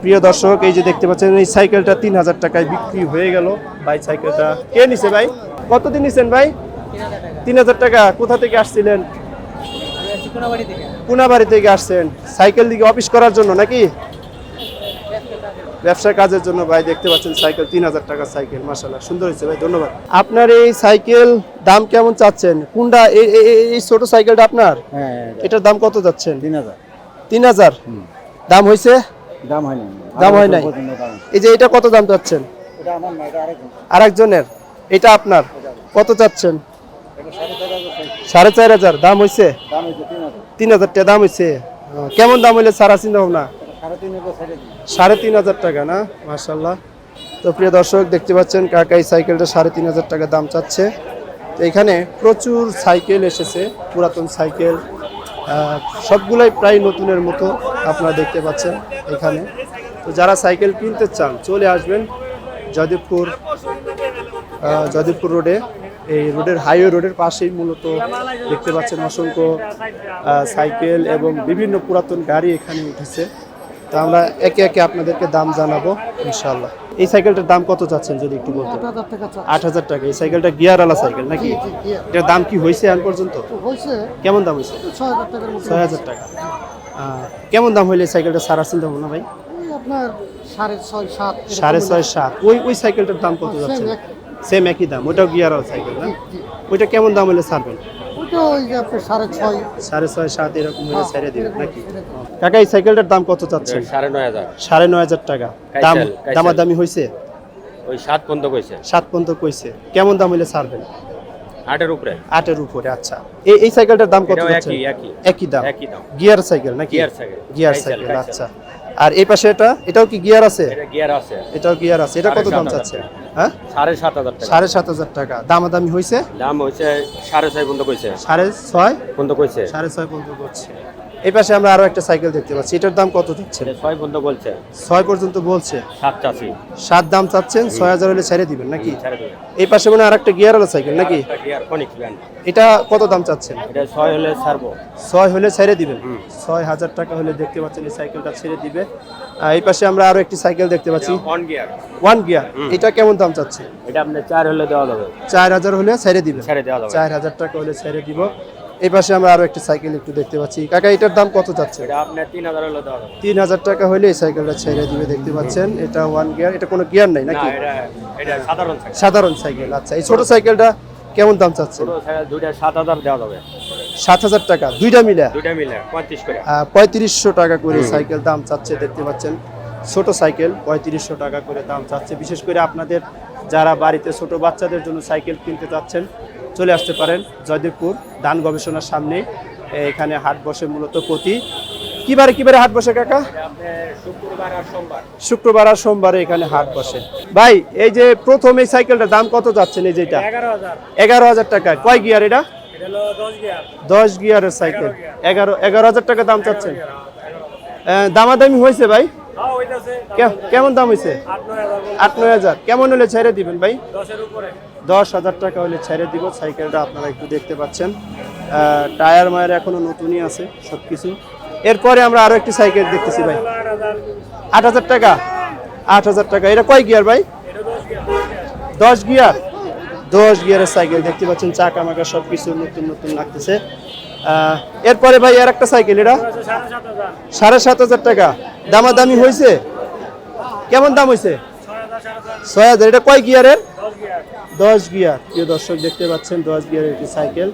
প্রিয় দর্শক, এই যে দেখতে পাচ্ছেন এই সাইকেলটা 3000 টাকায় বিক্রি হয়ে গেল। ভাই সাইকেলটা কে নিছে ভাই? কতদিন নিছেন ভাই? 3000 টাকা। কোথা থেকে আসছিলেন? কোনাবাড়ি থেকে আসছেন সাইকেল দিকে অফিস করার জন্য নাকি ব্যবসা কাজের জন্য? ভাই দেখতে পাচ্ছেন সাইকেল 3000 টাকা সাইকেল, মাশাআল্লাহ সুন্দর হয়েছে ভাই, ধন্যবাদ। আপনার এই সাইকেল দাম কেমন চাচ্ছেন? কোনটা এই ছোট সাইকেলটা আপনার? হ্যাঁ, এটার দাম কত যাচ্ছেন? 3000। 3000 দাম হয়েছে? দাম হয় না, দাম হয় নাই। এই যে এটা কত দাম চাচ্ছেন? এটা আমার না, এটা আরেকজন। আরেকজনের। এটা আপনার কত চাচ্ছেন? এটা 4500। 4500 দাম হয়েছে? দাম হইছে 3000। 3000 টাকা দাম হয়েছে। কেমন দাম হইলে সারা চিন্তা ভাবনা? 3500 ছেড়ে দিন। 3500 টাকা না? মাশাআল্লাহ। তো প্রিয় দর্শক দেখতে পাচ্ছেন কাকা এই সাইকেলটা 3500 টাকা দাম চাচ্ছে। তো এখানে প্রচুর সাইকেল এসেছে, পুরাতন সাইকেল, সবগুলাই প্রায় নতুনের মতো আপনারা দেখতে পাচ্ছেন এখানে। তো যারা সাইকেল কিনতে চান চলে আসবেন জয়দেবপুর রোডে। এই রোডের হাইওয়ে রোডের পাশেই মূলত দেখতে পাচ্ছেন অসংখ্য সাইকেল এবং বিভিন্ন পুরাতন গাড়ি এখানে উঠেছে। তো আমরা একে একে আপনাদেরকে দাম জানাবো ইনশাআল্লাহ। এই সাইকেলটার দাম কত চাচ্ছেন যদি একটু বলতেন? 8000 টাকা। এই সাইকেলটা গিয়ারওয়ালা সাইকেল নাকি? এটার দাম কি হয়েছে এখন পর্যন্ত? কেমন দাম হয়েছে? 6000 টাকা। কেমন দাম হইলে সাইকেলটা সারা চিন্তা ভাবনা ভাই? আপনার 6.5 7। 6.5 7। ওই সাইকেলটার দাম কত যাচ্ছে? সেম একই দাম, ওটাও গিয়ারওয়ালা সাইকেল না? ওইটা কেমন দাম হলে ছাড়বেন? ওটা ওই যে আপনার 6.5 7.5 এরকম হলে ছেড়ে দিবেন নাকি? কাকা এই সাইকেলটার দাম কত চাচ্ছেন? 9500। 9500 টাকা। দাম দামাদামি হয়েছে? ওই 7 পর্যন্ত কইছে। 7 পর্যন্ত কইছে। কেমন দাম হলে ছাড়বেন? 8 এর উপরে। 8 এর উপরে। আচ্ছা, এই সাইকেলটার দাম কত যাচ্ছে? একই দাম। গিয়ার সাইকেল নাকি? Gear cycle. আচ্ছা, আর এই পাশে এটাও কি গিয়ার আছে? এটা গিয়ার আছে। এটাও গিয়ার আছে। এটা কত দাম চাচ্ছে? হ্যাঁ, 7500 টাকা। 7500 টাকা। দামাদামি হয়েছে? দাম হইছে 6.5 পর্যন্ত কইছে। 6.5 পর্যন্ত কইছে। 6.5 পর্যন্ত করছে। এই পাশে আমরা আরো একটা সাইকেল দেখতে পাচ্ছি, এটার দাম কত যাচ্ছে? 6 পর্যন্ত বলছে। 6 পর্যন্ত বলছে। 7 চাচ্ছি। 7 দাম চাচ্ছেন, 6000 হলে ছেড়ে দিবেন নাকি? ছেড়ে দিবেন। এই পাশে মনে হয় আরেকটা গিয়ারওয়ালা সাইকেল নাকি? Gear ফনিক্স brand. এটা কত দাম চাচ্ছেন? এটা 6 হলে ছাড়বো। 6 হলে ছেড়ে দিবেন। 6000 টাকা হলে দেখতে পাচ্ছেন এই সাইকেলটা ছেড়ে দিবে। এই পাশে আমরা আরো একটি সাইকেল দেখতে পাচ্ছি, ওয়ান গিয়ার। এটা কেমন দাম চাচ্ছে? এটা আপনি 4 হলে দেওয়া যাবে। 4000 হলে ছেড়ে দিবেন। ছেড়ে দেওয়া যাবে। 4000 টাকা হলে ছেড়ে দিব। এই পাশে আমরা আরো একটা সাইকেল একটু দেখতে পাচ্ছি। কাকা এটার দাম কত যাচ্ছে? এটা আপনি 3000 হলে দেওয়া যাবে। 3000 টাকা হলে এই সাইকেলটা ছেড়ে দিবে দেখতে পাচ্ছেন। এটা ওয়ান গিয়ার, এটা কোনো গিয়ার নাই নাকি? না, এটা সাধারণ সাইকেল। সাধারণ সাইকেল। আচ্ছা, এই ছোট সাইকেলটা কেমন দাম চাচ্ছে? ছোট সাইকেল দুইটা 7000 দেওয়া যাবে। 7000 টাকা দুইটা মিলে? দুইটা মিলে 35 করে। 3500 টাকা করে সাইকেল দাম চাচ্ছে দেখতে পাচ্ছেন। ছোট সাইকেল 3500 টাকা করে দাম চাচ্ছে। বিশেষ করে আপনাদের যারা বাড়িতে ছোট বাচ্চাদের জন্য সাইকেল কিনতে চাচ্ছেন চলে আসতে পারেন জয়দেবপুর ধান গবেষণার সামনে। এখানে হাট বসে মূলত প্রতি কিবারে হাট বসে কাকা? শুক্রবার আর সোমবার। শুক্রবার আর সোমবারে এখানে হাট বসে। ভাই এই যে প্রথম এই সাইকেলটার দাম কত যাচ্ছেন? এই যেটা 11000 টাকা। কয় গিয়ার এটা? 10 গিয়ারের সাইকেল। 11000 টাকা দাম চাচ্ছেন। দামাদামি হয়েছে ভাই? কেমন দাম হয়েছে? 8-9000। কেমন হলে ছেড়ে দিবেন ভাই? 10,000 টাকা হলে ছেড়ে দিব সাইকেলটা। আপনারা একটু দেখতে পাচ্ছেন টায়ার মায়ের এখনো নতুনই আছে সবকিছু। এরপরে আমরা আরো একটি সাইকেল দেখতেছি ভাই, 8000 টাকা। 8000 টাকা। এটা কয় গিয়ার ভাই? 10 গিয়ার। 10 গিয়ারের সাইকেল দেখতে পাচ্ছেন, চাকা মাকা সবকিছু নতুন নতুন লাগতেছে। এরপরে ভাই আর একটা সাইকেল, এটা 7500 টাকা। দামাদামি হয়েছে? কেমন দাম হয়েছে? 6000। এটা কয় গিয়ারের? 10 গিয়ার। প্রিয় দর্শক দেখতে পাচ্ছেন 10 গিয়ারের একটি সাইকেল,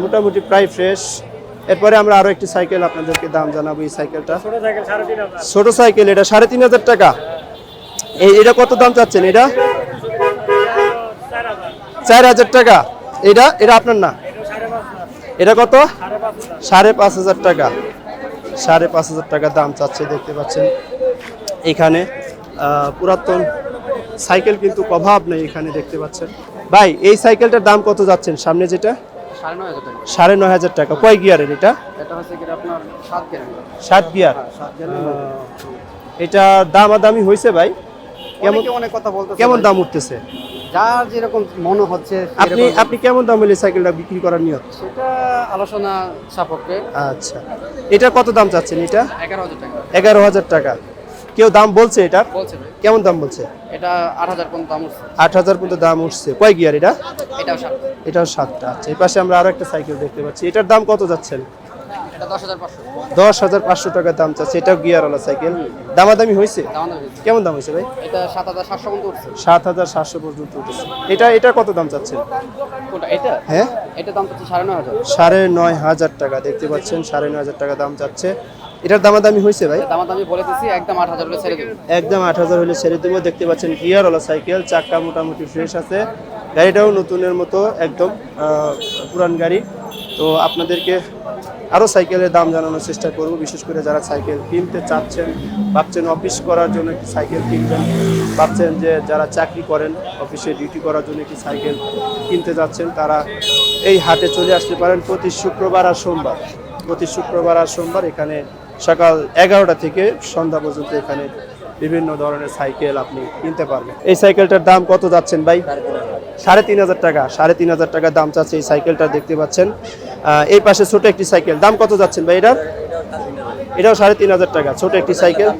মোটামুটি প্রায় ফ্রেশ। এরপরে আমরা আরো একটি সাইকেল আপনাদেরকে দাম জানাবো। এই সাইকেলটা ছোট সাইকেল, এটা 3500 টাকা। এটা কত দাম চাচ্ছেন? এটা 4000 টাকা। এটা আপনার না? এটা কত? 5500 টাকা। 5500 টাকা দাম চাচ্ছে দেখতে পাচ্ছেন। এখানে পুরাতন সাইকেল কিন্তু অভাব নেই এখানে দেখতে পাচ্ছেন। ভাই এই সাইকেলটার দাম কত যাচ্ছেন সামনে যেটা? 9500 টাকা। কয় গিয়ারের এটা? এটা হচ্ছে কি আপনার 7 গিয়ার। 7 গিয়ার। এটা দামাদামি হয়েছে ভাই? অনেক কথা বলতেছে। কেমন দাম উঠতেছে? যার যেরকম মনে হচ্ছে আপনি কেমন দাম হলে সাইকেলটা বিক্রি করার নিয়ত? সেটা আলোচনা সাপেক্ষে। আচ্ছা, এটা কত দাম চাচ্ছেন? এটা 11000 টাকা। 11000 টাকা। কেউ দাম বলছে এটা? বলছে ভাই কেমন দাম বলছে? এটা 8,000 পর্যন্ত দাম উঠছে। 8,000 পর্যন্ত দাম উঠছে। কয় গিয়ার এটা? এটাও 7, এটাও 7টা। আচ্ছা, এই পাশে আমরা আরো একটা সাইকেল দেখতে পাচ্ছি। এটার দাম কত যাচ্ছেন? এটা 10,500 10,500 টাকা দাম চাচ্ছে। এটাও গিয়ারওয়ালা সাইকেল। দামাদামি হয়েছে? দাম হয়েছে। কেমন দাম হয়েছে ভাই? এটা 7,700 পর্যন্ত উঠছে। 7,700 পর্যন্ত উঠেছে। এটা কত দাম চাচ্ছেন? কোনটা এটা? হ্যাঁ, এটা দাম হচ্ছে 9,500। 9,500 টাকা দেখতে পাচ্ছেন। 9,500 টাকা দাম চাচ্ছে। এটার দামাদামি হয়েছে ভাই? দামাদামি বলে দিছি, একদম 8,000 হলে ছেড়ে দেব। একদম 8,000 হলে ছেড়ে দেবো। দেখতে পাচ্ছেন গিয়ারওয়ালা সাইকেল, চাক্কা মোটামুটি ফ্রেশ আছে। গাড়িটাও নতুনের মতো একদম পুরান গাড়ি। তো আপনাদেরকে আরও সাইকেলের দাম জানানোর চেষ্টা করব, বিশেষ করে যারা সাইকেল কিনতে চাচ্ছেন, ভাবছেন অফিস করার জন্য একটি সাইকেল কিনবেন, ভাবছেন যে যারা চাকরি করেন অফিসে ডিউটি করার জন্য একটি সাইকেল কিনতে যাচ্ছেন, তারা এই হাটে চলে আসতে পারেন প্রতি শুক্রবার আর সোমবার। প্রতি শুক্রবার আর সোমবার এখানে সকাল 11টা থেকে সন্ধ্যা পর্যন্ত এখানে বিভিন্ন ধরনের সাইকেল আপনি কিনতে পারবেন। এই সাইকেলটার দাম কত যাচ্ছেন ভাই? 3,500 টাকা। 3,500 টাকা দাম চাচ্ছে এই সাইকেলটা দেখতে পাচ্ছেন। এই পাশে ছোট একটি সাইকেল, দাম কত যাচ্ছেন ভাই এটার? এটাও 3,500 টাকা, ছোট একটি সাইকেল।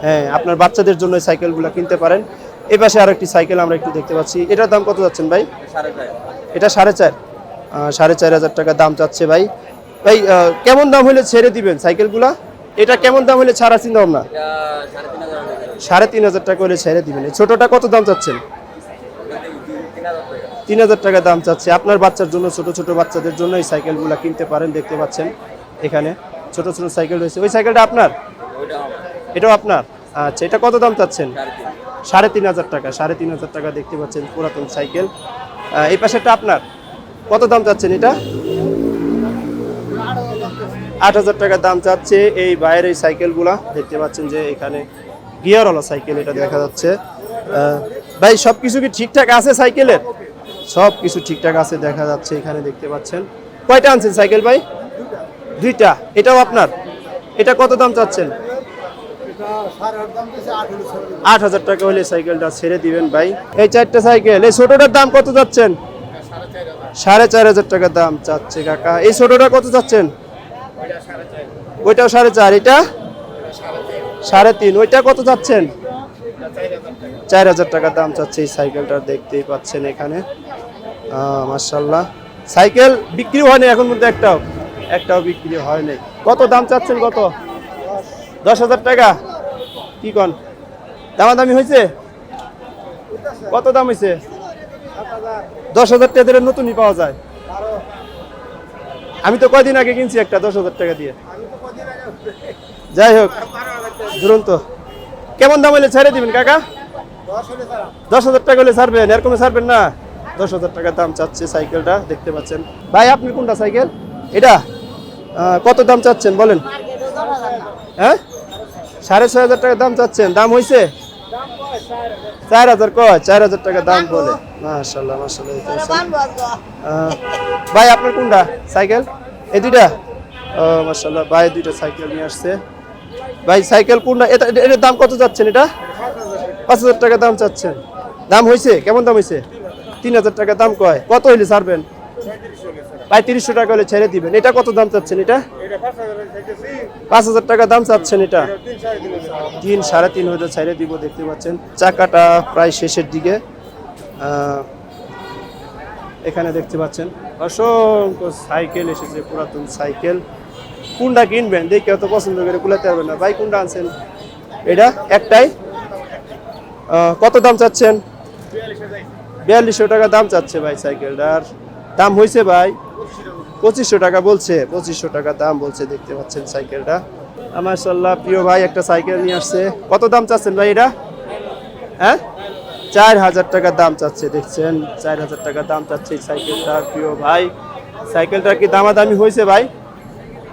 হ্যাঁ, আপনার বাচ্চাদের জন্য এই সাইকেলগুলো কিনতে পারেন। এই পাশে আরো একটি সাইকেল আমরা একটু দেখতে পাচ্ছি। এটার দাম কত যাচ্ছেন ভাই? 4,500। এটা 4,500। 4,500 টাকা দাম চাচ্ছে ভাই। ভাই কেমন দাম হলে ছেড়ে দিবেন সাইকেলগুলা? এটা কেমন দাম হলে ছাড়া চিন্তা ভাবনা? 3,500 টাকা হলে ছেড়ে দিবেন। এই ছোটটা কত দাম চাচ্ছেন? 3,000 টাকা দাম চাচ্ছে। আপনার বাচ্চার জন্য, ছোট ছোট বাচ্চাদের জন্য এই সাইকেলগুলো কিনতে পারেন। দেখতে পাচ্ছেন এখানে ছোট ছোট সাইকেল রয়েছে। ওই সাইকেলটা আপনার? এটাও আপনার। আচ্ছা, এটা কত দাম চাচ্ছেন? 3,500 টাকা। 3,500 টাকা দেখতে পাচ্ছেন, পুরাতন সাইকেল। এই পাশেরটা আপনার? কত দাম চাচ্ছেন এটা? 8,000 টাকা দাম চাচ্ছে এই বাইরের এই সাইকেলগুলা। দেখতে পাচ্ছেন যে এখানে গিয়ারওয়ালা সাইকেল এটা দেখা যাচ্ছে। ভাই সবকিছু কি ঠিকঠাক আছে সাইকেলের? সব কিছু ঠিকঠাক আছে দেখা যাচ্ছে এখানে দেখতে পাচ্ছেন। কয়টা আনছেন সাইকেল ভাই? 2টা। এটাও আপনার? এটা কত দাম চাচ্ছেন? 8,000 টাকা হলে সাইকেলটা ছেড়ে দিবেন ভাই। এই 4টা সাইকেল। এই ছোটটার দাম কত যাচ্ছেন? 4,500 টাকা দাম চাচ্ছে কাকা। এই ছোটটা কত যাচ্ছেন? ওইটাও 4,500। এটা 3,500। ওইটা কত যাচ্ছেন? 4,000 টাকা দাম চাচ্ছে এই সাইকেলটা। দেখতেই পাচ্ছেন এখানে। মাশাআল্লাহ, সাইকেল বিক্রি হয়নি এখন মধ্যে, একটাও বিক্রি হয়নি। কত দাম চাচ্ছেন? কত? 10,000 টাকা। কি কন, দামাদামি হয়েছে? কত দাম হয়েছে? 10,000 টাকা দিলে নতুনই পাওয়া যায়। আমি তো কয়দিন আগে কিনছি একটা 10,000 টাকা দিয়ে। যাই হোক, দুরন্ত। কেমন দাম হলে ছেড়ে দিবেন কাকা? 10,000 টাকা হলে ছাড়বেন, এরকম ছাড়বেন না? 10,000 টাকা দাম চাচ্ছে সাইকেলটা দেখতে পাচ্ছেন। ভাই আপনি কোনটা সাইকেল? এটা কত দাম চাচ্ছেন বলেন? হ্যাঁ, 6,500 টাকা দাম চাচ্ছেন। দাম হয়েছে? 4,000 কয়? 4,000 টাকা দাম বলে। মাশাআল্লাহ মাশাআল্লাহ। ভাই আপনার কোনটা সাইকেল? এই 2টা? মাশাআল্লাহ, ভাই 2টা সাইকেল নিয়ে আসছে। ভাই সাইকেল কোনটা? এটার দাম কত যাচ্ছেন? এটা 5,000 টাকা দাম চাচ্ছেন। দাম হয়েছে? কেমন দাম হয়েছে? 3,000 টাকা দাম কয়। কত হইলে ছাড়বেন? 3,500 টাকা হলে ছেড়ে দিবেন। এটা কত দাম চাচ্ছেন? এটা 5,000 টাকা দাম চাচ্ছেন। এটা 3, 3.5 হলে ছেড়ে দিব। দেখতে পাচ্ছেন চাকাটা প্রায় শেষের দিকে। এখানে দেখতে পাচ্ছেন অসংখ্য সাইকেল এসেছে, পুরাতন সাইকেল। কোনটা কিনবেন দেখে অত পছন্দ করে কুলাতে পারবেন না। ভাই কোনটা আনছেন? এটা একটাই। কত দাম চাচ্ছেন? 4,200 টাকা দাম চাচ্ছে ভাই সাইকেলটার। দাম হয়েছে ভাই? 2,500 টাকা বলছে। 2,500 টাকা দাম বলছে। দেখতে পাচ্ছেন সাইকেলটা। মাশাআল্লাহ, প্রিয় ভাই একটা সাইকেল নিয়ে আসছে। কত দাম চাচ্ছেন ভাই এটা? হ্যাঁ, 4,000 টাকা দাম চাচ্ছে। দেখছেন 4,000 টাকা দাম চাচ্ছে এই সাইকেলটা। প্রিয় ভাই সাইকেলটা কি দামাদামি হয়েছে ভাই?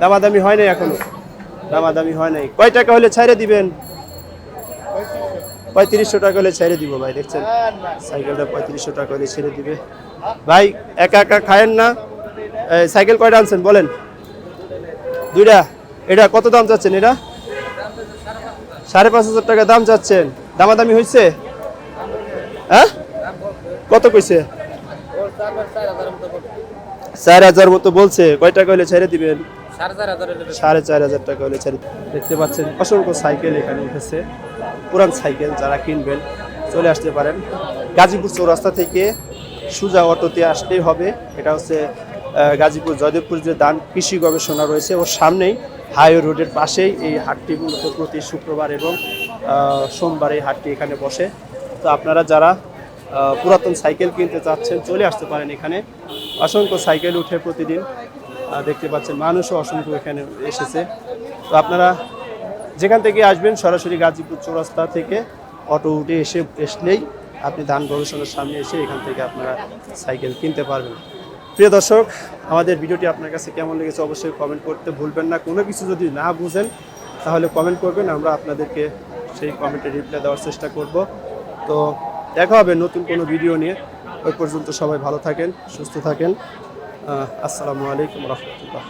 দামাদামি হয় নাই এখনো, দামাদামি হয় নাই। কয় টাকা হলে ছেড়ে দিবেন? 3,500 টাকা হলে ছেড়ে দিব ভাই। দেখছেন সাইকেলটা 3,500 টাকা হলে ছেড়ে দিবে ভাই। একা একা খায়েন না। সাইকেল কয়টা আনছেন বলেন? 2টা। এটা কত দাম চাচ্ছেন? এটা 5,500 টাকা দাম চাচ্ছেন। দামাদামি হয়েছে? হ্যাঁ, কত কইছে? 4,000 মতো বলছে। কয় টাকা হলে ছেড়ে দিবেন? 4,500 টাকা হলে ছেড়ে দিবে। দেখতে পাচ্ছেন অসংখ্য সাইকেল এখানে উঠেছে, পুরান সাইকেল। যারা কিনবেন চলে আসতে পারেন। গাজীপুর চৌরাস্তা থেকে সুজা অটোতে আসতেই হবে। এটা হচ্ছে গাজীপুর জয়দেবপুর যে দান কৃষি গবেষণা রয়েছে ওর সামনেই, হাইওয়ে রোডের পাশেই এই হাটটি মূলত প্রতি শুক্রবার এবং সোমবার এই হাটটি এখানে বসে। তো আপনারা যারা পুরাতন সাইকেল কিনতে চাচ্ছেন চলে আসতে পারেন এখানে। অসংখ্য সাইকেল উঠে প্রতিদিন, দেখতে পাচ্ছেন মানুষও অসংখ্য এখানে এসেছে। তো আপনারা যেখান থেকে আসবেন সরাসরি গাজীপুর চৌরাস্তা থেকে অটো উঠে আসলেই আপনি ধান গবেষণার সামনে এসে এখান থেকে আপনারা সাইকেল কিনতে পারবেন। প্রিয় দর্শক, আমাদের ভিডিওটি আপনার কাছে কেমন লেগেছে অবশ্যই কমেন্ট করতে ভুলবেন না। কোনো কিছু যদি না বুঝেন তাহলে কমেন্ট করবেন, আমরা আপনাদেরকে সেই কমেন্টে রিপ্লাই দেওয়ার চেষ্টা করব। তো দেখা হবে নতুন কোনো ভিডিও নিয়ে। ওই পর্যন্ত সবাই ভালো থাকেন, সুস্থ থাকেন। আসসালামু আলাইকুম রহমতুল্লাহ।